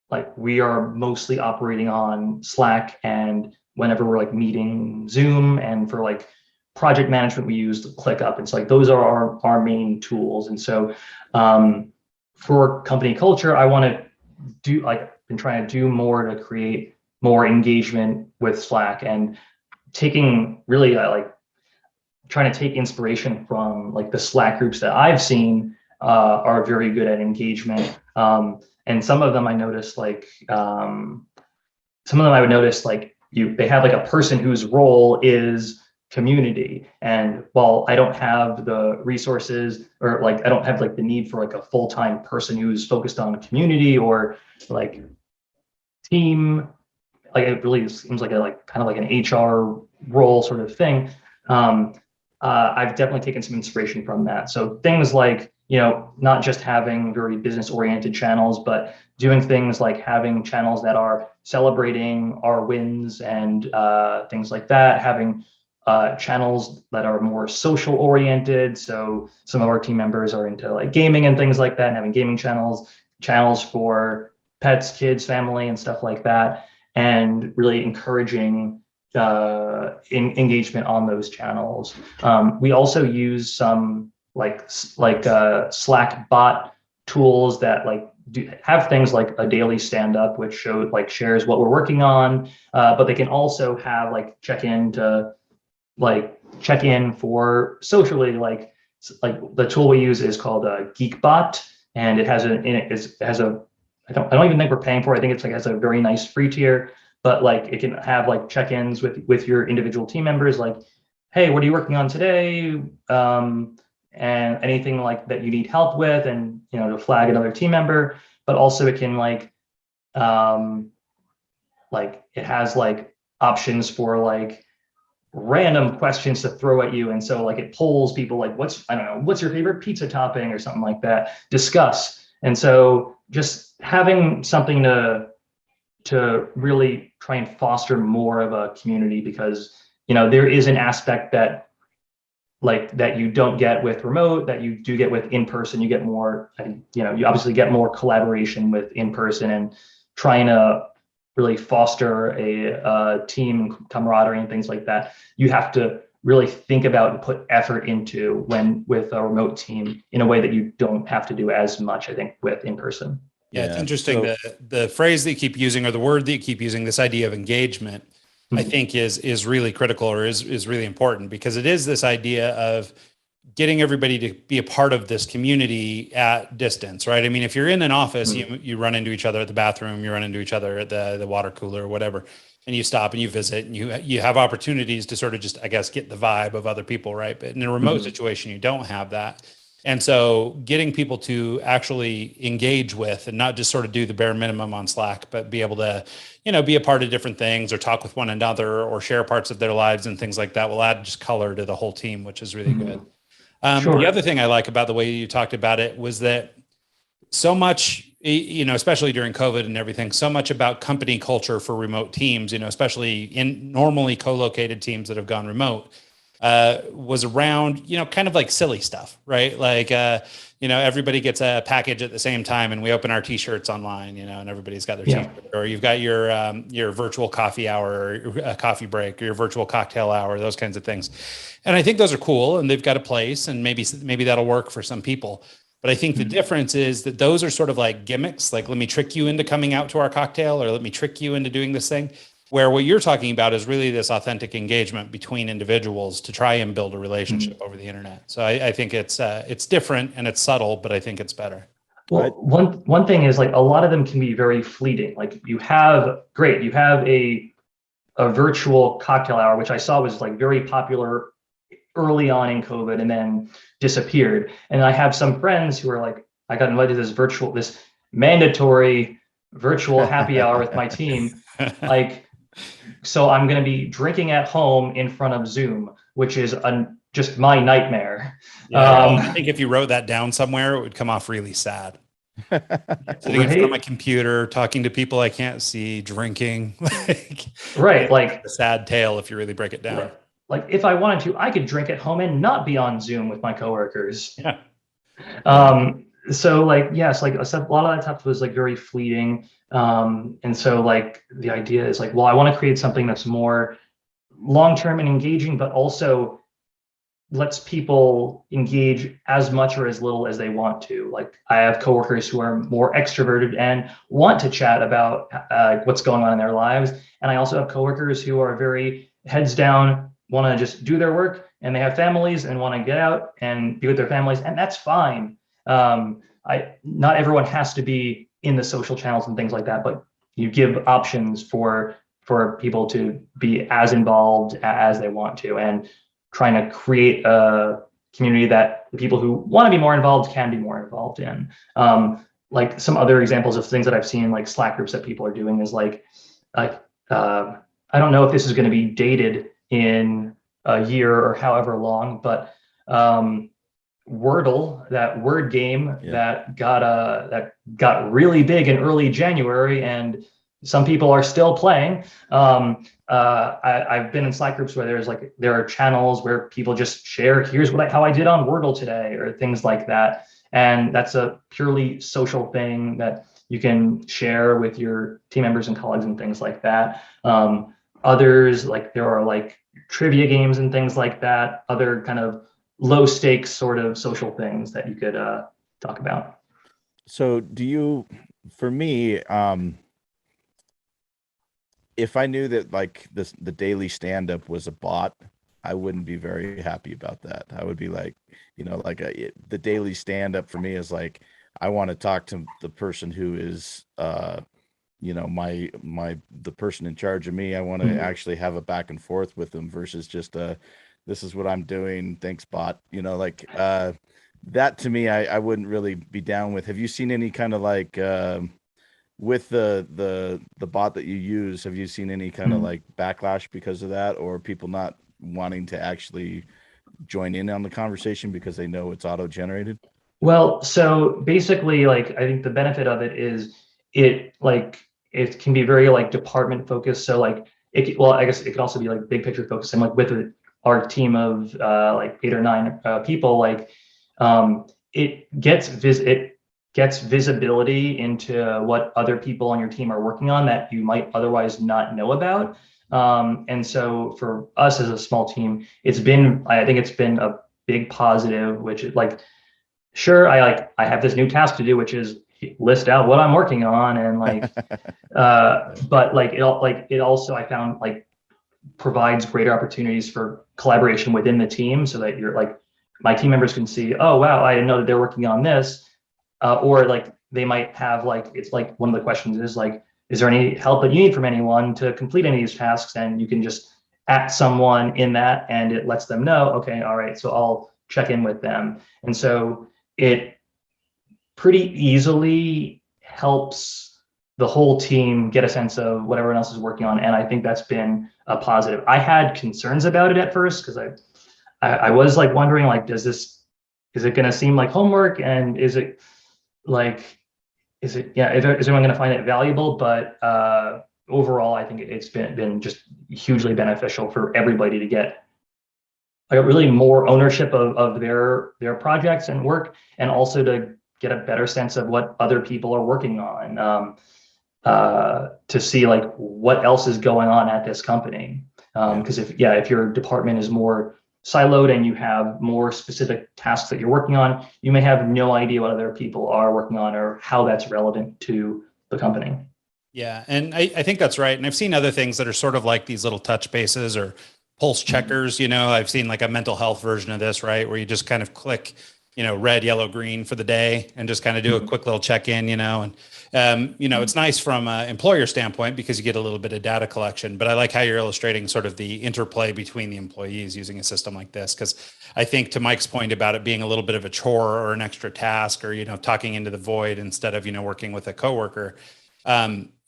like we are mostly operating on Slack, and whenever we're like meeting, Zoom, and for like project management we use ClickUp. It's like those are our main tools. And so for company culture, I want to do, like, been trying to do more to create more engagement with Slack, and taking really trying to take inspiration from like the Slack groups that I've seen are very good at engagement. And some of them I noticed they have like a person whose role is community. And while I don't have the resources, or like I don't have like the need for like a full-time person who's focused on community or like team, like it really seems like kind of like an HR role sort of thing. I've definitely taken some inspiration from that. So things like, not just having very business oriented channels, but doing things like having channels that are celebrating our wins and things like that, having channels that are more social oriented. So some of our team members are into like gaming and things like that, and having gaming channels for pets, kids, family, and stuff like that, and really encouraging engagement on those channels. We also use some Slack bot tools that have things like a daily stand up, which shares what we're working on, but they can also have check in for socially, like the tool we use is called Geekbot, and it has I don't even think we're paying for it. I think it's has a very nice free tier, but it can have check-ins with your individual team members, like, hey, what are you working on today? And anything that you need help with, and to flag another team member. But also it can it has options for random questions to throw at you, and so it polls people what's your favorite pizza topping or something like that, discuss. And so just having something to really try and foster more of a community, because there is an aspect that you don't get with remote that you do get with in person. You get more, you obviously get more collaboration with in person, and trying to really foster a team camaraderie and things like that. You have to really think about and put effort into with a remote team in a way that you don't have to do as much, I think, with in person. Yeah, it's interesting. So, the phrase that you keep using, or the word that you keep using, this idea of engagement, I think is really critical, or is really important, because it is this idea of getting everybody to be a part of this community at distance, right? I mean, if you're in an office, you run into each other at the bathroom, you run into each other at the water cooler or whatever, and you stop and you visit, and you have opportunities to sort of just, I guess, get the vibe of other people, right? But in a remote situation, you don't have that. And so getting people to actually engage with, and not just sort of do the bare minimum on Slack, but be able to, be a part of different things, or talk with one another, or share parts of their lives and things like that, will add just color to the whole team, which is really good. Sure. The other thing I like about the way you talked about it was that so much, especially during COVID and everything, so much about company culture for remote teams, especially in normally co-located teams that have gone remote, was around, kind of like silly stuff, right? Everybody gets a package at the same time, and we open our t-shirts online, and everybody's got their t-shirt, or you've got your virtual coffee hour, or a coffee break, or your virtual cocktail hour, those kinds of things. And I think those are cool, and they've got a place, and maybe that'll work for some people. But I think the difference is that those are sort of like gimmicks, like let me trick you into coming out to our cocktail, or let me trick you into doing this thing. Where what you're talking about is really this authentic engagement between individuals to try and build a relationship over the internet. So I think it's different and it's subtle, but I think it's better. Well, one thing is, like, a lot of them can be very fleeting. Like, you have a virtual cocktail hour, which I saw was like very popular early on in COVID and then disappeared. And I have some friends who are like, I got invited to this mandatory virtual happy hour with my team. Like, so I'm going to be drinking at home in front of Zoom, which is just my nightmare. I think if you wrote that down somewhere, it would come off really sad. Sitting in front of my computer, talking to people I can't see, drinking. Like a sad tale if you really break it down. Like, if I wanted to, I could drink at home and not be on Zoom with my coworkers. Yeah. So like, yes, like I said, a lot of that stuff was like very fleeting. And so like the idea is like, well, I want to create something that's more long-term and engaging, but also lets people engage as much or as little as they want to. Like, I have coworkers who are more extroverted and want to chat about what's going on in their lives. And I also have coworkers who are very heads down, want to just do their work, and they have families and want to get out and be with their families, and that's fine. Not everyone has to be in the social channels and things like that, but you give options for people to be as involved as they want to, and trying to create a community that the people who want to be more involved can be more involved in. Like, some other examples of things that I've seen, like Slack groups that people are doing, is like, I don't know if this is going to be dated in a year or however long, but Wordle, that word game that got really big in early January, and some people are still playing. I've been in Slack groups where there are channels where people just share, here's how I did on Wordle today, or things like that. And that's a purely social thing that you can share with your team members and colleagues and things like that. Others, like, there are like trivia games and things like that, other kind of low stakes sort of social things that you could talk about. So for me, if I knew that like the daily stand-up was a bot, I wouldn't be very happy about that. I would be like, the daily stand-up for me is like, I want to talk to the person who is the person in charge of me. I want to actually have a back and forth with them versus just this is what I'm doing, thanks bot. That to me, I wouldn't really be down with. Have you seen any kind of like with the bot that you use, have you seen any kind of like backlash because of that, or people not wanting to actually join in on the conversation because they know it's auto-generated? Well, so basically, like, I think the benefit of it is it can be very like department focused. So like, I guess it could also be like big picture focused. And like with our team of like 8 or 9 people, like it gets visibility into what other people on your team are working on that you might otherwise not know about. And so for us as a small team, I think it's been a big positive, which is like, sure, I have this new task to do, which is list out what I'm working on, and like, but like it also, I found, like, provides greater opportunities for collaboration within the team, so that you're like, my team members can see, oh wow, I didn't know that they're working on this, or like they might have, like, it's like one of the questions is like, is there any help that you need from anyone to complete any of these tasks? And you can just at someone in that, and it lets them know, okay, all right, so I'll check in with them. And so it pretty easily helps the whole team get a sense of what everyone else is working on. And I think that's been a positive. I had concerns about it at first, because I was like wondering, like, is it going to seem like homework? And is everyone going to find it valuable? But overall, I think it's been just hugely beneficial for everybody to get really more ownership of their projects and work, and also to get a better sense of what other people are working on, to see like what else is going on at this company. Because if your department is more siloed and you have more specific tasks that you're working on, you may have no idea what other people are working on or how that's relevant to the company. Yeah. And I think that's right. And I've seen other things that are sort of like these little touch bases or pulse checkers. I've seen like a mental health version of this, right? Where you just kind of click, red, yellow, green for the day and just kind of do a quick little check-in, and it's nice from an employer standpoint because you get a little bit of data collection, but I like how you're illustrating sort of the interplay between the employees using a system like this. Cause I think to Mike's point about it being a little bit of a chore or an extra task or, talking into the void instead of, working with a coworker.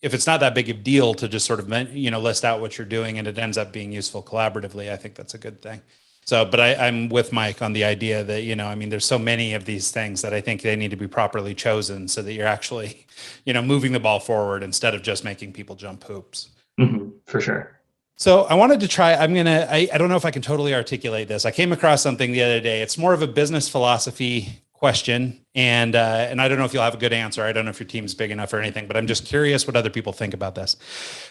If it's not that big of a deal to just sort of, list out what you're doing and it ends up being useful collaboratively, I think that's a good thing. So, but I'm with Mike on the idea that, there's so many of these things that I think they need to be properly chosen so that you're actually, moving the ball forward instead of just making people jump hoops. Mm-hmm, for sure. So I wanted to try, I don't know if I can totally articulate this. I came across something the other day. It's more of a business philosophy question. And I don't know if you'll have a good answer. I don't know if your team's big enough or anything, but I'm just curious what other people think about this.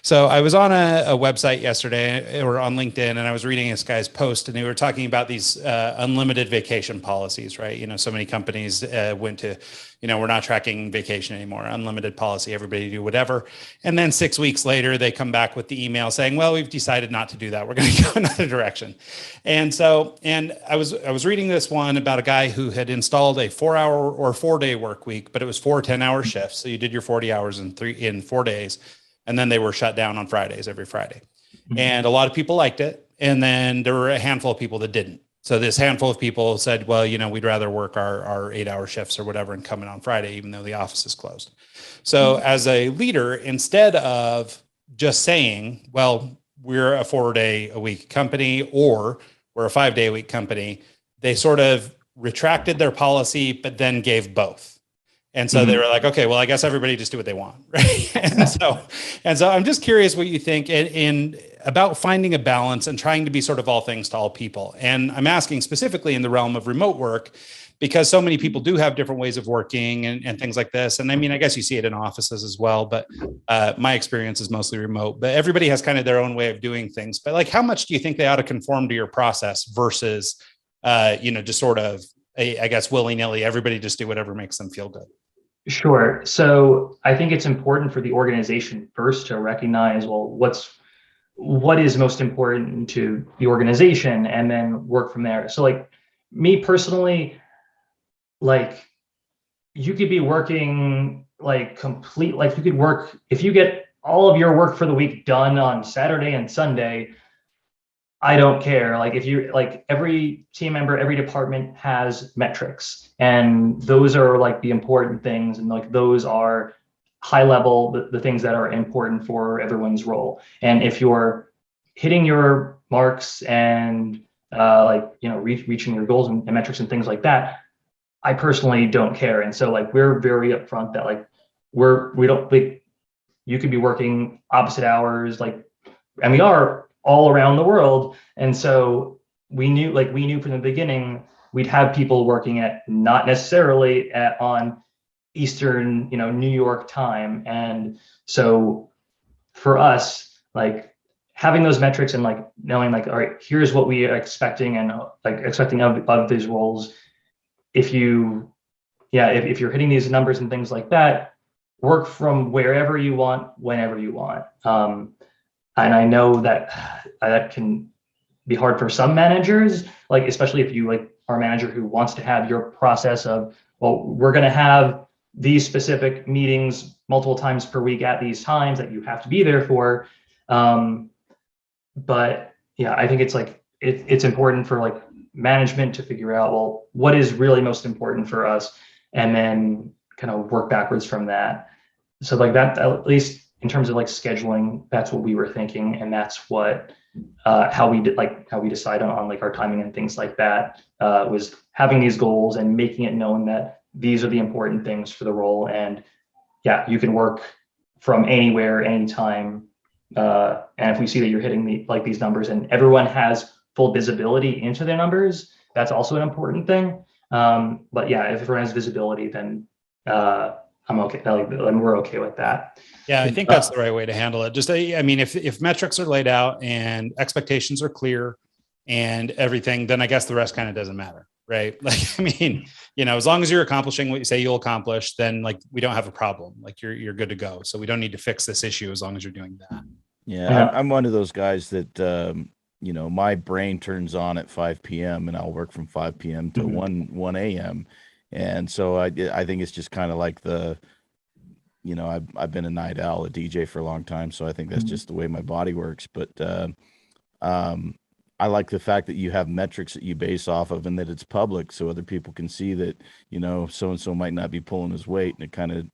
So I was on a website yesterday or on LinkedIn, and I was reading this guy's post, and they were talking about these unlimited vacation policies, right? So many companies went to, we're not tracking vacation anymore, unlimited policy, everybody do whatever. And then 6 weeks later, they come back with the email saying, well, we've decided not to do that. We're going to go another direction. And I was reading this one about a guy who had installed a 4-hour or 4-day work week, but it was 4 10-hour shifts. So you did your 40 hours in 4 days, and then they were shut down on Fridays, every Friday. Mm-hmm. And a lot of people liked it. And then there were a handful of people that didn't. So this handful of people said, well, we'd rather work our 8-hour shifts or whatever and come in on Friday, even though the office is closed. So as a leader, instead of just saying, well, we're a 4-day-a-week company or we're a 5-day-a-week company, they sort of retracted their policy, but then gave both. And so they were like, okay, well, I guess everybody just do what they want. Right. and so I'm just curious what you think in about finding a balance and trying to be sort of all things to all people. And I'm asking specifically in the realm of remote work, because so many people do have different ways of working and things like this. And I guess you see it in offices as well, but my experience is mostly remote, but everybody has kind of their own way of doing things. But like, how much do you think they ought to conform to your process versus, just sort of, I guess, willy-nilly, everybody just do whatever makes them feel good? Sure. So I think it's important for the organization first to recognize, well, what is most important to the organization, and then work from there. So like me personally, like you could be working like you could work, if you get all of your work for the week done on Saturday and Sunday, I don't care. Like if you like, every team member, every department has metrics, and those are like the important things. And like, those are high level, the things that are important for everyone's role. And if you're hitting your marks and reaching your goals and metrics and things like that, I personally don't care. And so like, we're very upfront that like, we don't like, you could be working opposite hours, like, and we are all around the world. And so we knew from the beginning, we'd have people working at not necessarily on Eastern, New York time. And so for us, like having those metrics and like knowing like, all right, here's what we are expecting and like expecting of these roles. If you're hitting these numbers and things like that, work from wherever you want, whenever you want. And I know that can be hard for some managers, like especially if you like are a manager who wants to have your process of, well, we're going to have these specific meetings multiple times per week at these times that you have to be there for. But yeah, I think it's like it's important for like management to figure out, well, what is really most important for us, and then kind of work backwards from that. So like that, at least in terms of like scheduling, that's what we were thinking, and that's what how we decide on like our timing and things like that, was having these goals and making it known that these are the important things for the role. And yeah, you can work from anywhere, anytime. And if we see that you're hitting these numbers and everyone has full visibility into their numbers, that's also an important thing. But yeah, if everyone has visibility, then I'm okay. And we're okay with that. Yeah, I think that's the right way to handle it. Just, if metrics are laid out and expectations are clear, and everything, then I guess the rest kind of doesn't matter. Right. Like, I mean, as long as you're accomplishing what you say you'll accomplish, then like, we don't have a problem. Like you're good to go. So we don't need to fix this issue as long as you're doing that. Yeah. I'm one of those guys that, my brain turns on at 5 p.m. and I'll work from 5 p.m. to 1 a.m. And so I think it's just kind of like I've been a night owl, a DJ for a long time. So I think that's just the way my body works. But, I like the fact that you have metrics that you base off of and that it's public so other people can see that, so-and-so might not be pulling his weight, and it kind of,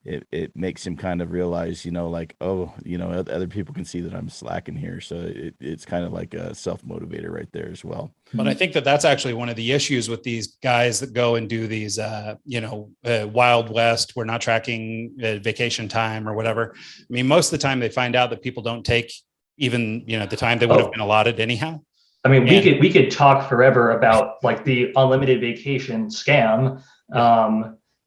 it makes him kind of realize, other people can see that I'm slacking here. So it's kind of like a self-motivator right there as well. But I think that that's actually one of the issues with these guys that go and do these, Wild West, we're not tracking vacation time or whatever. I mean, most of the time they find out that people don't take even, the time they would have been allotted anyhow. I mean, we could talk forever about like the unlimited vacation scam.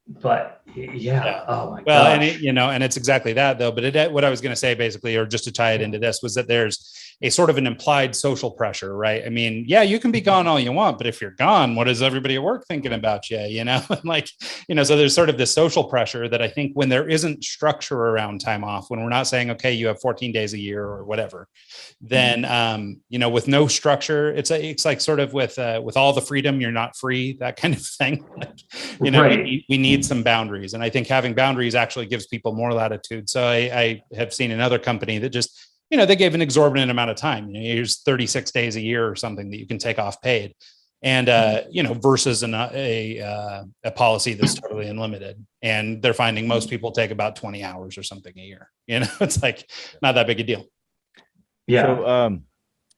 But yeah. Oh my well, gosh. And it's exactly that though. But what I was going to say basically, or just to tie it into this, was that there's a sort of an implied social pressure, right? I mean, yeah, you can be gone all you want, but if you're gone, what is everybody at work thinking about you? So there's sort of this social pressure that I think when there isn't structure around time off, when we're not saying, okay, you have 14 days a year or whatever, then, with no structure, it's like sort of with all the freedom, you're not free, that kind of thing. Right. We need some boundaries. And I think having boundaries actually gives people more latitude. So I have seen another company that just, they gave an exorbitant amount of time. Here's 36 days a year or something that you can take off paid, and versus a policy that's totally unlimited. And they're finding most people take about 20 hours or something a year. It's like not that big a deal. Yeah. So,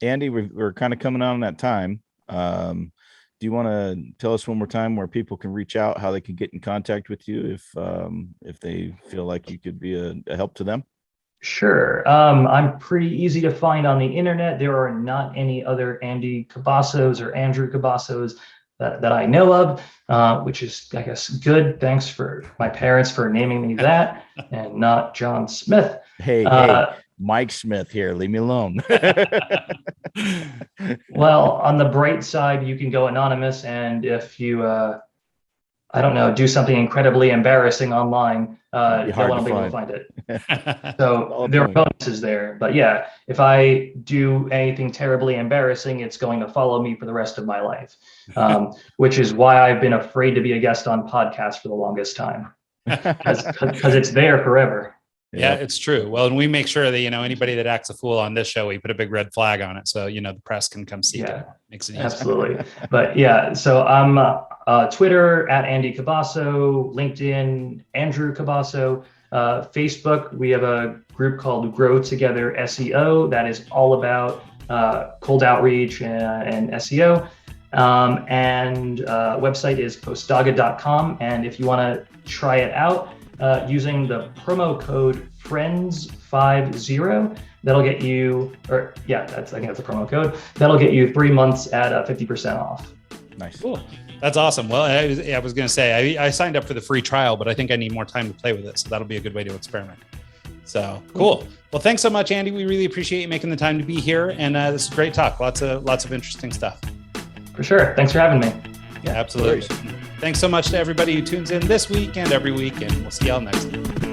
Andy, we're kind of coming on that time. Do you want to tell us one more time where people can reach out, how they can get in contact with you if they feel like you could be a help to them? Sure. I'm pretty easy to find on the internet. There are not any other Andy Cabassos or Andrew Cabassos that I know of, which is, I guess, good. Thanks for my parents for naming me that and not John Smith. Hey, Mike Smith here. Leave me alone. Well, on the bright side, you can go anonymous. And if you, do something incredibly embarrassing online, you won't be able to find it. So there are bonuses there. But yeah, if I do anything terribly embarrassing, it's going to follow me for the rest of my life, which is why I've been afraid to be a guest on podcasts for the longest time, because it's there forever. Yeah, it's true. Well, and we make sure that, anybody that acts a fool on this show, we put a big red flag on it. So, the press can come see it. Makes it easy. Absolutely. But yeah, so I'm Twitter at Andy Cabasso, LinkedIn, Andrew Cabasso, Facebook. We have a group called Grow Together SEO that is all about cold outreach and SEO. And website is postaga.com. And if you want to try it out, using the promo code FRIENDS50, that'll get you, I think that's the promo code. That'll get you 3 months at 50% off. Nice. Cool. That's awesome. Well, I was going to say, I signed up for the free trial, but I think I need more time to play with it. So that'll be a good way to experiment. So cool. Well, thanks so much, Andy. We really appreciate you making the time to be here. And this is a great talk. Lots of interesting stuff. For sure. Thanks for having me. Yeah, absolutely. Thanks so much to everybody who tunes in this week and every week, and we'll see y'all next time.